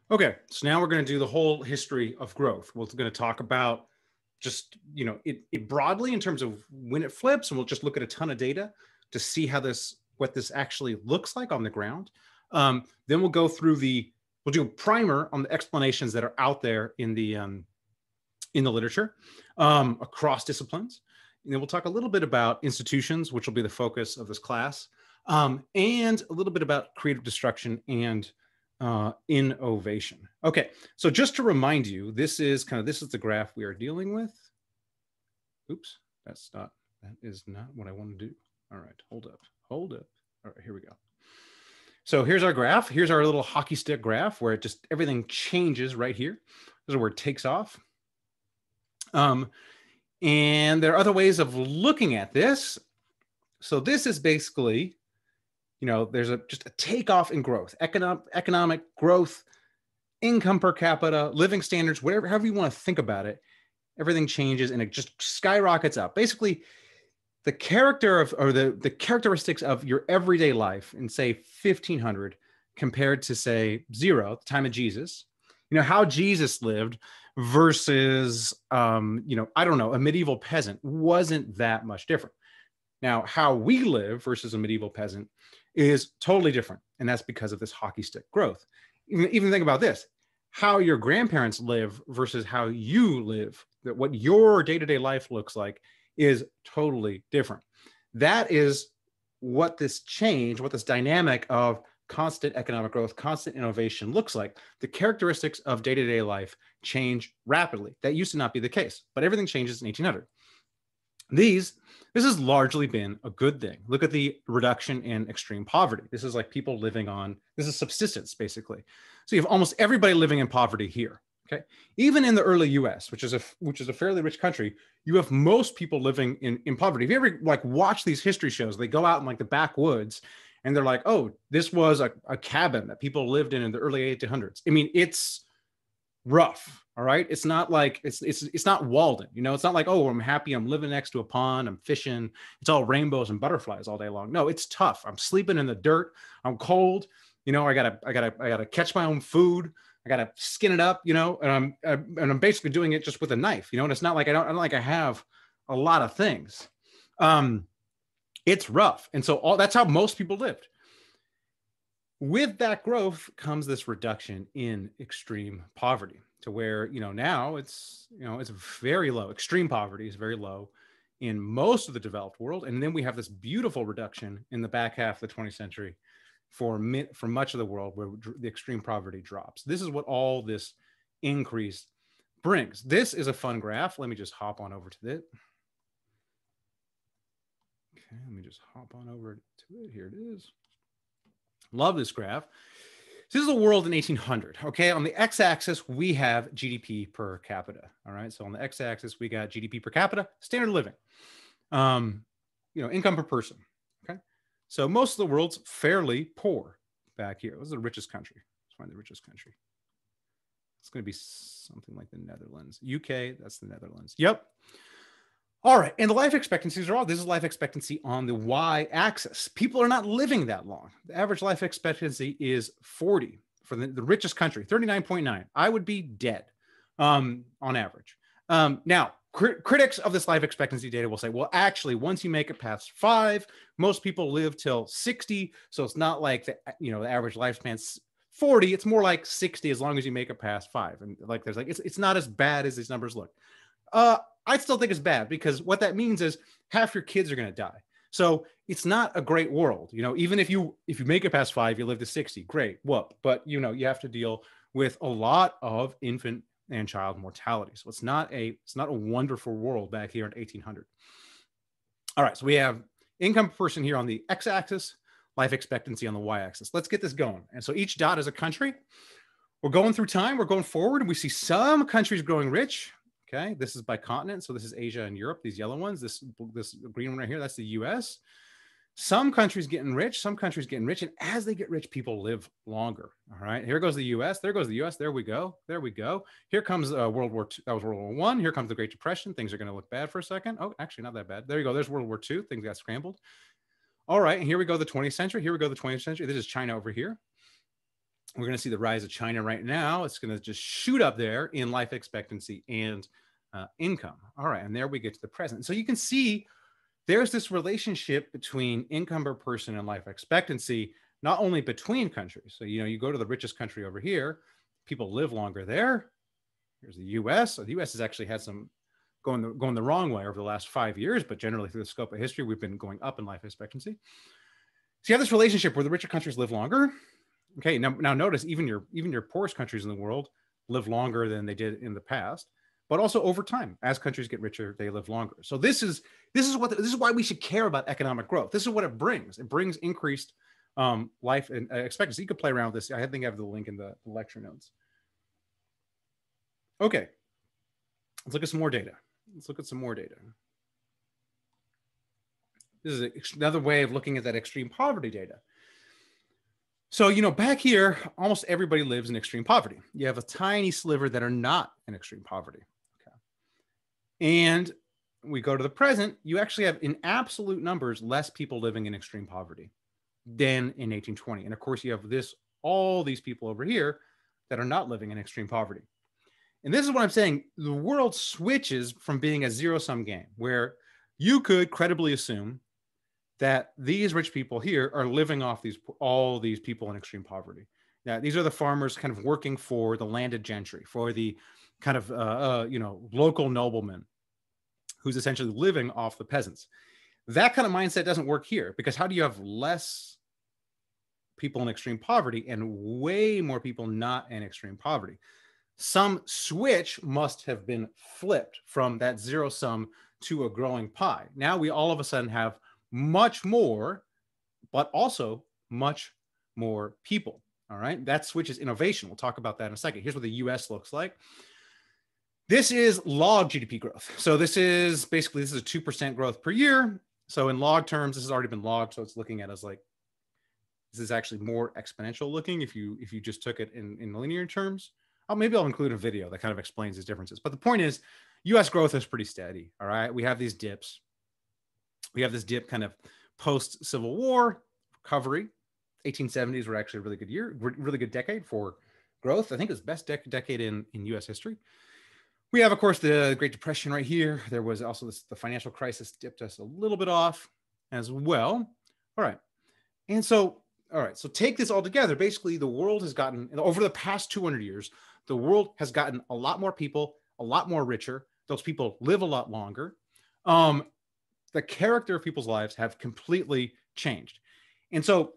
Okay, so now we're going to do the whole history of growth. We're going to talk about just, it broadly in terms of when it flips, and we'll just look at a ton of data to see what this actually looks like on the ground. Then we'll go through we'll do a primer on the explanations that are out there in the literature across disciplines. And then we'll talk a little bit about institutions, which will be the focus of this class, and a little bit about creative destruction and innovation. Okay, so just to remind you, this is the graph we are dealing with. Oops, that is not what I want to do. All right, hold up. All right, here we go. So here's our graph. Here's our little hockey stick graph where everything changes right here. This is where it takes off. And there are other ways of looking at this. So this is basically, there's just a takeoff in growth, economic growth, income per capita, living standards, however you want to think about it. Everything changes and it just skyrockets up. Basically, the characteristics of your everyday life in, say, 1500 compared to, say, 0, the time of Jesus, how Jesus lived versus, I don't know, a medieval peasant wasn't that much different. Now, how we live versus a medieval peasant is totally different. And that's because of this hockey stick growth. Even think about this, how your grandparents live versus how you live, that what your day-to-day life looks like is totally different. That is what this dynamic of constant economic growth, constant innovation looks like. The characteristics of day-to-day life change rapidly. That used to not be the case, but everything changes in 1800. This has largely been a good thing. Look at the reduction in extreme poverty. This is like people living this is subsistence, basically. So you have almost everybody living in poverty here. Okay, even in the early U.S., which is a fairly rich country, you have most people living in poverty. If you ever watch these history shows, they go out in the backwoods, and they're like, "Oh, this was a cabin that people lived in the early 1800s." I mean, it's rough. All right, it's not like it's not Walden. It's not like, "Oh, I'm happy. I'm living next to a pond. I'm fishing. It's all rainbows and butterflies all day long." No, it's tough. I'm sleeping in the dirt. I'm cold. I gotta catch my own food. I gotta skin it up, and I'm basically doing it just with a knife, and it's not like I have a lot of things. It's rough, and so that's how most people lived. With that growth comes this reduction in extreme poverty, to where now it's very low. Extreme poverty is very low in most of the developed world, and then we have this beautiful reduction in the back half of the 20th century. For much of the world where the extreme poverty drops. This is what all this increase brings. This is a fun graph. Let me just hop on over to it. Okay, let me just hop on over to it. Here it is. Love this graph. This is the world in 1800. Okay, on the x-axis, we have GDP per capita. All right, so on the x-axis, we got GDP per capita, standard of living, income per person. So most of the world's fairly poor back here. This is the richest country. Let's find the richest country. It's going to be something like the Netherlands. UK, that's the Netherlands. Yep. All right. And the life expectancies this is life expectancy on the y-axis. People are not living that long. The average life expectancy is 40 for the richest country, 39.9. I would be dead on average. Now, critics of this life expectancy data will say, well, actually, once you make it past 5, most people live till 60. So it's not like the average lifespan's 40. It's more like 60 as long as you make it past 5. And it's not as bad as these numbers look. I still think it's bad, because what that means is half your kids are going to die. So it's not a great world. Even if you make it past 5, you live to 60. Great, whoop. But you have to deal with a lot of infant and child mortality. So it's not a wonderful world back here in 1800. All right, so we have income per person here on the x-axis, life expectancy on the y-axis. Let's get this going. And so each dot is a country. We're going through time, we're going forward, and we see some countries growing rich. Okay, this is by continent. So this is Asia and Europe, these yellow ones. This green one right here, that's the US. Some countries getting rich, and as they get rich, people live longer. All right, here goes the U.S. There goes the U.S. There we go. Here comes World War II. That was World War I. Here comes the Great Depression. Things are going to look bad for a second. Oh, actually, not that bad. There you go. There's World War II. Things got scrambled. All right, and here we go. The 20th century. This is China over here. We're going to see the rise of China right now. It's going to just shoot up there in life expectancy and income. All right. And there we get to the present. So you can see there's this relationship between income per person and life expectancy, not only between countries. So, you go to the richest country over here, people live longer there. Here's the US. So the US has actually had some going the wrong way over the last 5 years, but generally through the scope of history, we've been going up in life expectancy. So you have this relationship where the richer countries live longer. Okay, now notice even your poorest countries in the world live longer than they did in the past, but also over time, as countries get richer, they live longer. So this is why we should care about economic growth. This is what it brings. It brings increased life and expectancy. You could play around with this. I think I have the link in the lecture notes. Okay, let's look at some more data. This is another way of looking at that extreme poverty data. So, back here, almost everybody lives in extreme poverty. You have a tiny sliver that are not in extreme poverty. Okay. And we go to the present, you actually have in absolute numbers less people living in extreme poverty than in 1820. And of course, you have all these people over here that are not living in extreme poverty. And this is what I'm saying. The world switches from being a zero-sum game where you could credibly assume that these rich people here are living off all these people in extreme poverty. Now, these are the farmers kind of working for the landed gentry, for the kind of local nobleman who's essentially living off the peasants. That kind of mindset doesn't work here, because how do you have less people in extreme poverty and way more people not in extreme poverty? Some switch must have been flipped from that zero sum to a growing pie. Now we all of a sudden have much more, but also much more people. All right. That switch is innovation. We'll talk about that in a second. Here's what the US looks like. This is log GDP growth. So this is a 2% growth per year. So in log terms, this has already been logged. So it's looking at as like, this is actually more exponential looking if you just took it in linear terms. Maybe I'll include a video that kind of explains these differences. But the point is, US growth is pretty steady. All right. We have these dips. We have this dip kind of post-Civil War recovery. 1870s were actually a really good year, really good decade for growth. I think it was the best decade in US history. We have, of course, the Great Depression right here. There was also the financial crisis dipped us a little bit off as well. All right. And so, so take this all together. Basically, the world has gotten, over the past 200 years, the world has gotten a lot more people, a lot more richer. Those people live a lot longer. The character of people's lives have completely changed. And so,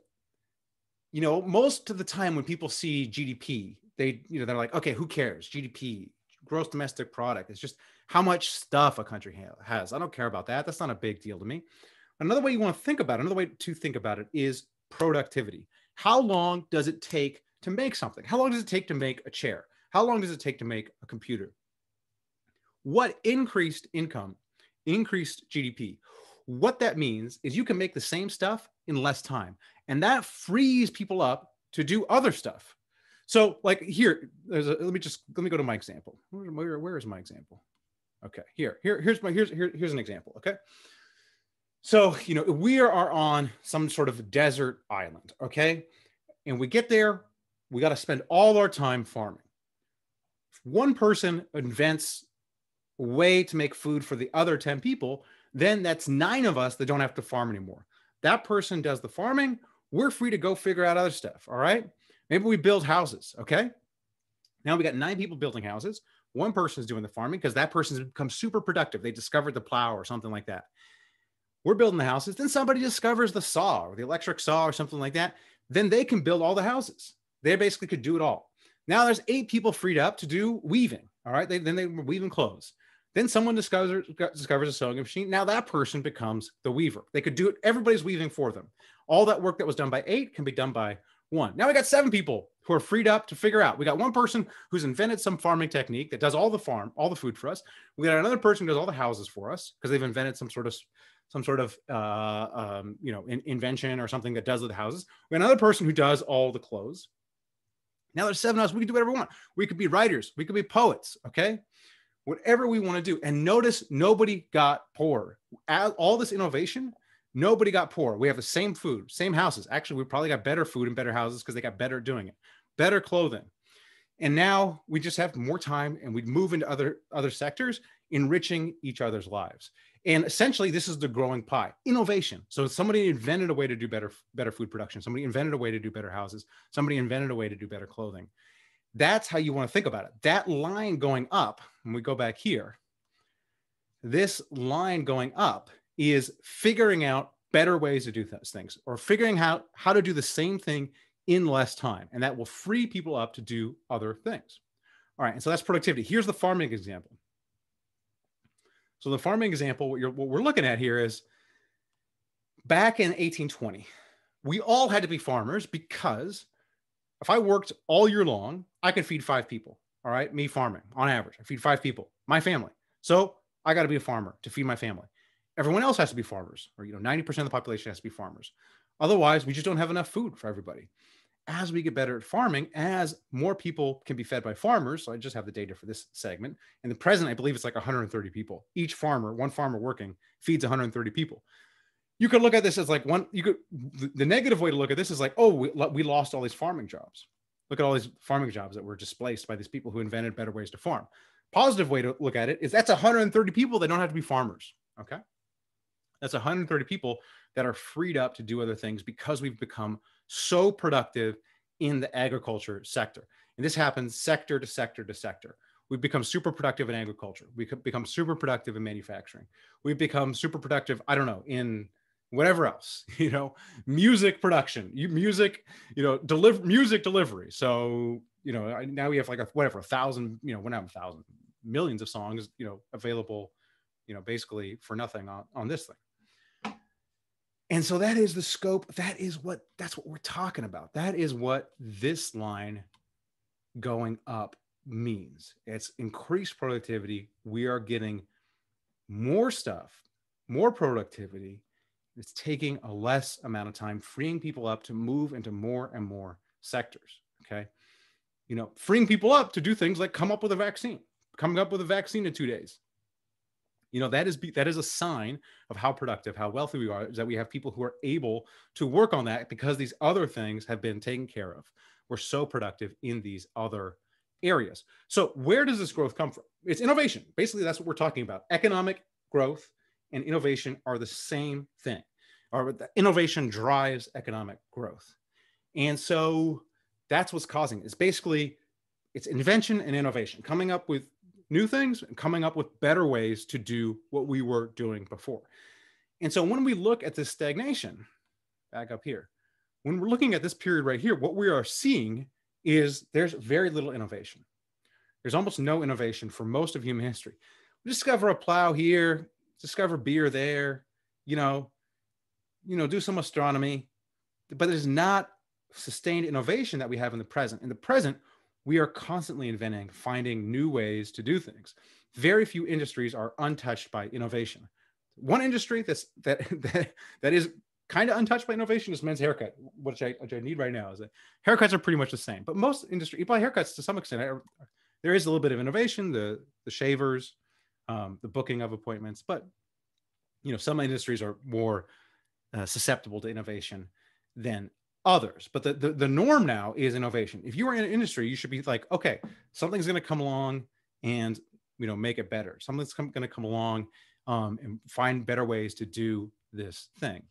most of the time when people see GDP, they're like, okay, who cares? GDP, gross domestic product. It's just how much stuff a country has. I don't care about that. That's not a big deal to me. Another way to think about it is productivity. How long does it take to make something? How long does it take to make a chair? How long does it take to make a computer? What increased income, increased GDP? What that means is you can make the same stuff in less time. And that frees people up to do other stuff. So like here, let me go to my example. Where is my example? Okay, here's an example. Okay. So, we are on some sort of desert island. Okay. And we get there, we got to spend all our time farming. If one person invents a way to make food for the other 10 people, then that's 9 of us that don't have to farm anymore. That person does the farming. We're free to go figure out other stuff. All right. Maybe we build houses. Okay. Now we got 9 people building houses. One person is doing the farming because that person's become super productive. They discovered the plow or something like that. We're building the houses. Then somebody discovers the saw or the electric saw or something like that. Then they can build all the houses. They basically could do it all. Now there's 8 people freed up to do weaving. All right. Then they were weaving clothes. Then someone discovers a sewing machine. Now that person becomes the weaver. They could do it. Everybody's weaving for them. All that work that was done by 8 can be done by 1. Now we got 7 people who are freed up to figure out. We got one person who's invented some farming technique that does all the food for us. We got another person who does all the houses for us because they've invented some sort of invention or something that does the houses. We got another person who does all the clothes. Now there's 7 of us. We can do whatever we want. We could be writers. We could be poets. Okay. Whatever we want to do. And notice nobody got poor. All this innovation, nobody got poor. We have the same food, same houses. Actually, we probably got better food and better houses because they got better at doing it. better clothing. And now we just have more time and we move into other sectors, enriching each other's lives. And essentially, this is the growing pie, innovation. So somebody invented a way to do better food production. Somebody invented a way to do better houses. Somebody invented a way to do better clothing. That's how you want to think about it. That line going up, when we go back here, this line going up is figuring out better ways to do things, or figuring out how to do the same thing in less time. And that will free people up to do other things. All right, and so that's productivity. Here's the farming example. So the farming example, what we're looking at here is back in 1820, we all had to be farmers because if I worked all year long, I could feed 5 people. All right, me farming on average, I feed 5 people, my family. So I got to be a farmer to feed my family. Everyone else has to be farmers, or 90% of the population has to be farmers. Otherwise, we just don't have enough food for everybody. As we get better at farming, as more people can be fed by farmers, so I just have the data for this segment. In the present, I believe it's like 130 people. Each farmer, one farmer working, feeds 130 people. You could look at this as like the negative way to look at this is like, oh, we lost all these farming jobs. Look at all these farming jobs that were displaced by these people who invented better ways to farm. Positive way to look at it is that's 130 people that don't have to be farmers, okay? That's 130 people that are freed up to do other things because we've become so productive in the agriculture sector. And this happens sector to sector to sector. We've become super productive in agriculture. We've become super productive in manufacturing. We've become super productive, I don't know, in whatever else, music production, music delivery. So, now we have like 1,000, we're not 1,000, millions of songs, available, basically for nothing on this thing. And so that is the scope. That's what we're talking about. That is what this line going up means. It's increased productivity. We are getting more stuff, more productivity. It's taking a less amount of time, freeing people up to move into more and more sectors. Okay. Freeing people up to do things like coming up with a vaccine in 2 days. That is a sign of how productive, how wealthy we are, is that we have people who are able to work on that because these other things have been taken care of. We're so productive in these other areas. So where does this growth come from? It's innovation. Basically, that's what we're talking about. Economic growth and innovation are the same thing. Or innovation drives economic growth. And so that's what's causing it. It's invention and innovation, coming up with new things and coming up with better ways to do what we were doing before. And so when we look at this stagnation, back up here, when we're looking at this period right here, what we are seeing is there's very little innovation. There's almost no innovation for most of human history. We discover a plow here, discover beer there, do some astronomy, but there's not sustained innovation that we have in the present. In the present, we are constantly inventing, finding new ways to do things. Very few industries are untouched by innovation. One industry that is kind of untouched by innovation is men's haircut, which I need right now. Is that haircuts are pretty much the same, but most industry, you buy haircuts to some extent. There is a little bit of innovation, the shavers, the booking of appointments, but some industries are more susceptible to innovation than others. But the norm now is innovation. If you are in an industry, you should be like, okay, something's going to come along and make it better. Something's going to come along and find better ways to do this thing.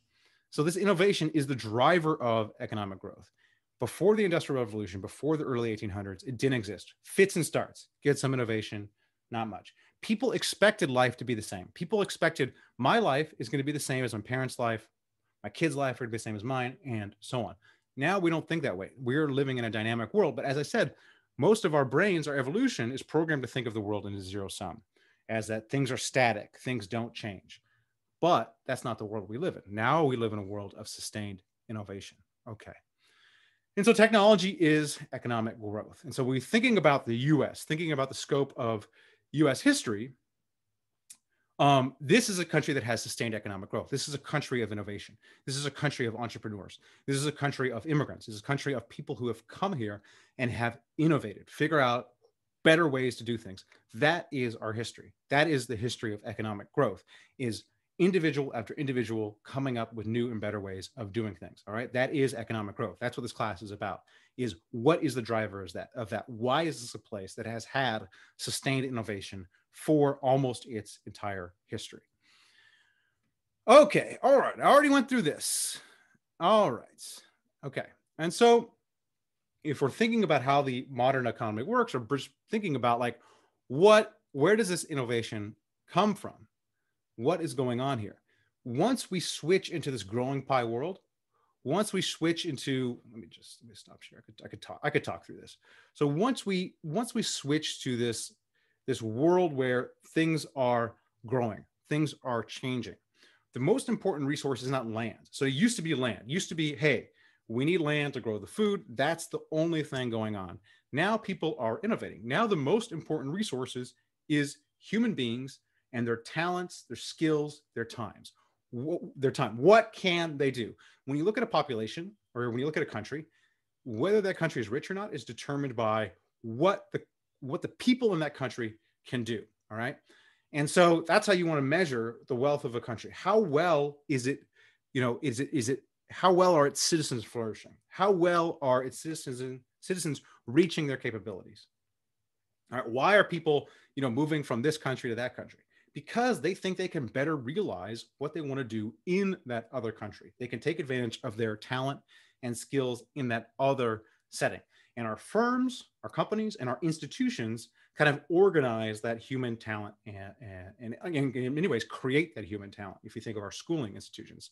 So this innovation is the driver of economic growth. Before the Industrial Revolution, before the early 1800s, it didn't exist. Fits and starts. Get some innovation, not much. People expected life to be the same. People expected my life is going to be the same as my parents' life. My kids' life are going to be the same as mine, and so on. Now we don't think that way. We're living in a dynamic world. But as I said, most of our brains, our evolution is programmed to think of the world in a zero sum, as that things are static, things don't change. But that's not the world we live in. Now we live in a world of sustained innovation. Okay. And so technology is economic growth. And so we're thinking about the US, thinking about the scope of US history. This is a country that has sustained economic growth. This is a country of innovation. This is a country of entrepreneurs. This is a country of immigrants. This is a country of people who have come here and have innovated, figure out better ways to do things. That is our history. That is the history of economic growth, is individual after individual coming up with new and better ways of doing things. All right. That is economic growth. That's what this class is about, is what is the driver of that? Why is this a place that has had sustained innovation for almost its entire history? Okay. All right. I already went through this. All right. Okay. And so if we're thinking about how the modern economy works, or just thinking about like where does this innovation come from? What is going on here? Once we switch into this growing pie world, once we switch into, let me stop here. I could talk through this. So once we switch to this world where things are growing, things are changing, the most important resource is not land. So it used to be land. It used to be, hey, we need land to grow the food. That's the only thing going on. Now people are innovating. Now the most important resources is human beings and their talents, their skills, their times. Their time. What can they do? When you look at a population, or when you look at a country, whether that country is rich or not is determined by what the people in that country can do. All right. And so that's how you want to measure the wealth of a country. How well is it, how well are its citizens flourishing? How well are its citizens reaching their capabilities? All right. Why are people, moving from this country to that country? Because they think they can better realize what they want to do in that other country. They can take advantage of their talent and skills in that other setting. And our firms, our companies, and our institutions kind of organize that human talent and in many ways create that human talent. If you think of our schooling institutions.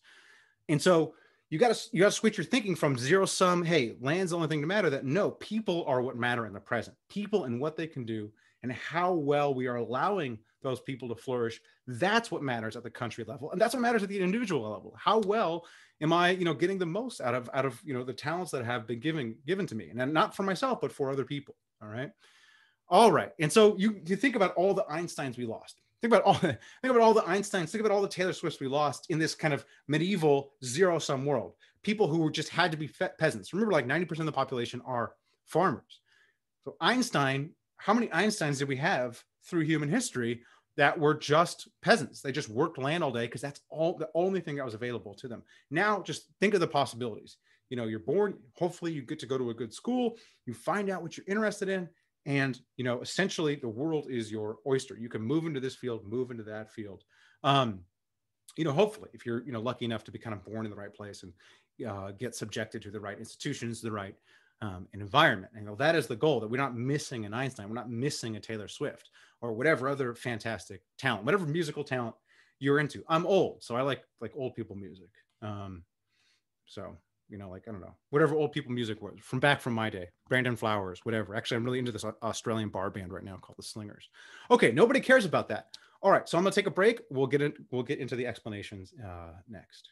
And so you got to switch your thinking from zero sum, hey, land's the only thing to matter, that no, people are what matter in the present. People and what they can do and how well we are allowing those people to flourish. That's what matters at the country level. And that's what matters at the individual level. How well am I, getting the most out of, the talents that have been given to me, and not for myself, but for other people. All right. All right. And so you think about all the Einsteins we lost. Think about all the Einsteins. Think about all the Taylor Swifts we lost in this kind of medieval zero-sum world. People who just had to be peasants. Remember, like 90% of the population are farmers. So Einstein, how many Einsteins did we have through human history that were just peasants? They just worked land all day because that's the only thing that was available to them. Now, just think of the possibilities. You're born. Hopefully, you get to go to a good school. You find out what you're interested in. And, essentially the world is your oyster. You can move into this field, move into that field. Hopefully if you're, lucky enough to be kind of born in the right place and get subjected to the right institutions, the right environment. And that is the goal, that we're not missing an Einstein. We're not missing a Taylor Swift or whatever other fantastic talent, whatever musical talent you're into. I'm old, so I like old people music. I don't know, whatever old people music was from my day, Brandon Flowers, whatever. Actually, I'm really into this Australian bar band right now called the Slingers. Okay, nobody cares about that. All right, so I'm gonna take a break. We'll get into the explanations next.